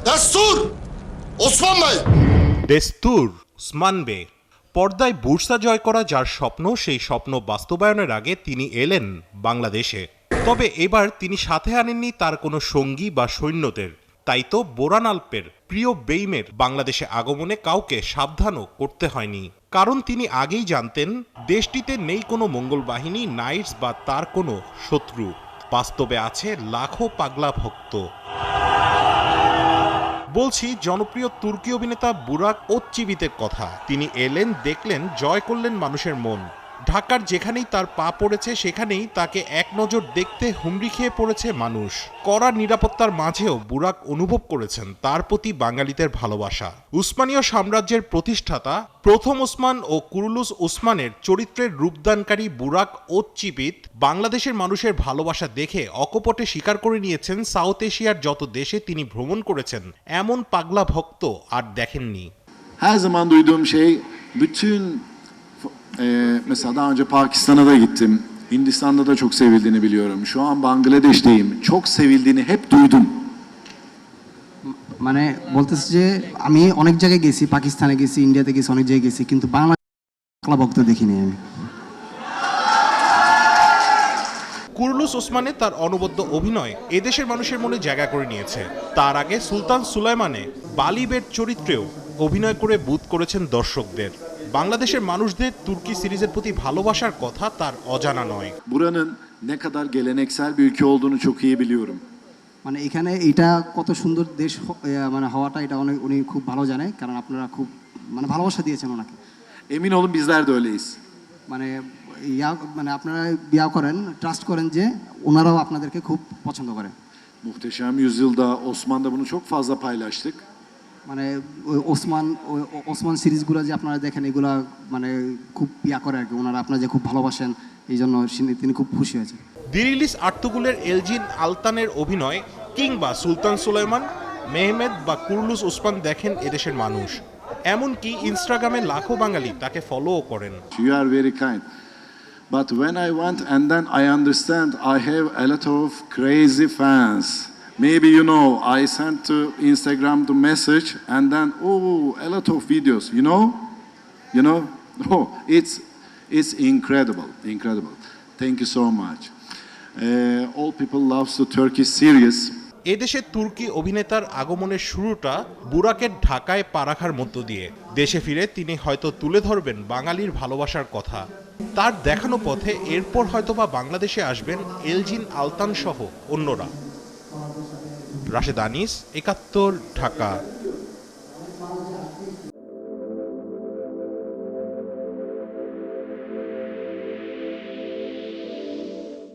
Destur! Osman Bey! দেস্তুর Osman বে। পর্দায় Bursa জয় করা যার স্বপ্ন, সেই স্বপ্ন বাস্তবায়নের আগে তিনি এলেন বাংলাদেশে। তবে এবার তিনি সাথে আনেননি তার কোনো সঙ্গী বা সৈন্যদের। তাই তো বোরান আলপের প্রিয় বেইমের বাংলাদেশে আগমনে কাউকে সাবধানও করতে হয়নি, কারণ তিনি আগেই জানতেন দেশটিতে নেই কোনো মঙ্গল বাহিনী, নাইটস বা তার কোনো শত্রু। বাস্তবে আছে লাখো পাগলা ভক্ত। বলছি জনপ্রিয় তুর্কি অভিনেতা বুরাক ওতচিবিতের কথা। তিনি এলেন, দেখলেন, জয় করলেন মানুষের মন। ঢাকার যেখানেই তার পা পড়েছে সেখানেই তাকে এক নজর দেখতে হুমড়ি খেয়ে পড়েছে মানুষ। কড়া নিরাপত্তার মাঝেও বুরাক অনুভব করেছেন তার প্রতি বাঙালিদের ভালোবাসা। উসমানীয় সাম্রাজ্যের প্রতিষ্ঠাতা প্রথম ওসমান ও কুরুলুস ওসমানের চরিত্রের রূপদানকারী বুরাক ওতচিবিত বাংলাদেশের মানুষের ভালোবাসা দেখে অকপটে স্বীকার করে নিয়েছেন সাউথ এশিয়ার যত দেশে তিনি ভ্রমণ করেছেন এমন পাগলা ভক্ত আর দেখেননি। Her zaman duyduğum şey, bütün mesela daha önce Pakistan'a da gittim. Hindistan'da da çok sevildiğini biliyorum. Şu an Bangladeş'teyim. Çok sevildiğini hep duydum. মানে বলতেছে যে আমি অনেক জায়গায় গেছি, পাকিস্তানে গেছি, ইন্ডিয়াতে গেছি, অনেক জায়গায় গেছি, কিন্তু বাংলা ভক্ত দেখিনি আমি। কুরুলুস ওসমানে তার অনবদ্য অভিনয় এদেশের মানুষের মনে জায়গা করে নিয়েছে। তার আগে সুলতান সুলাইমানে বালিবের চরিত্রেও অভিনয় করে বুথ করেছেন দর্শকদের। বাংলাদেশের মানুষদের তুর্কি সিরিজের প্রতি ভালোবাসার কথা তার অজানা নয়। Buranın ne kadar geleneksel bir ülke olduğunu çok iyi biliyorum. মানে এখানে এটা কত সুন্দর দেশ মানে হওয়াটা এটা অনেক উনি খুব ভালো জানে, কারণ আপনারা খুব মানে ভালোবাসা দিয়েছেন ওনাকে। Emin olun bizler de öyleyiz. মানে মানে আপনারা বিয়া করেন, ট্রাস্ট করেন যে ওনারাও আপনাদেরকে খুব পছন্দ করে। Muhteşem Yüzyıl'da, Osman'da bunu çok fazla paylaştık. মানে ওসমান সিরিজগুলো যে আপনারা দেখেন এগুলা মানে খুব ইয়া করে আর কি, ওনারা আপনারা যে খুব ভালোবাসেন, এই জন্য তিনি খুব খুশি হয়েছেন। দিরিলিস আর্তুগুলের এলজিন আলতানের অভিনয় কিংবা সুলতান সুলাইমান, মেহমেদ বা কুরুলুস ওসমান দেখেন এদেশের মানুষ। এমনকি ইনস্টাগ্রামে লাখো বাঙালি তাকে ফলোও করেন। You are very kind. But when I went and then I understand I have a lot of crazy fans. Maybe you know I sent to Instagram the message and then a lot of videos, you know, oh it's incredible. Thank you so much. All people love the Turkish series. এদেশে তুর্কি অভিনেতার আগমনের শুরুটা বুরাকের ঢাকায় পা রাখার মধ্য দিয়ে। দেশে ফিরে তিনি হয়তো তুলে ধরবেন বাঙালির ভালোবাসার কথা। তার দেখানো পথে এরপর হয়তোবা বাংলাদেশে আসবেন এলজিন আলতান সহ অন্যরা। রাশেদ আনিস, ৭১, ঢাকা।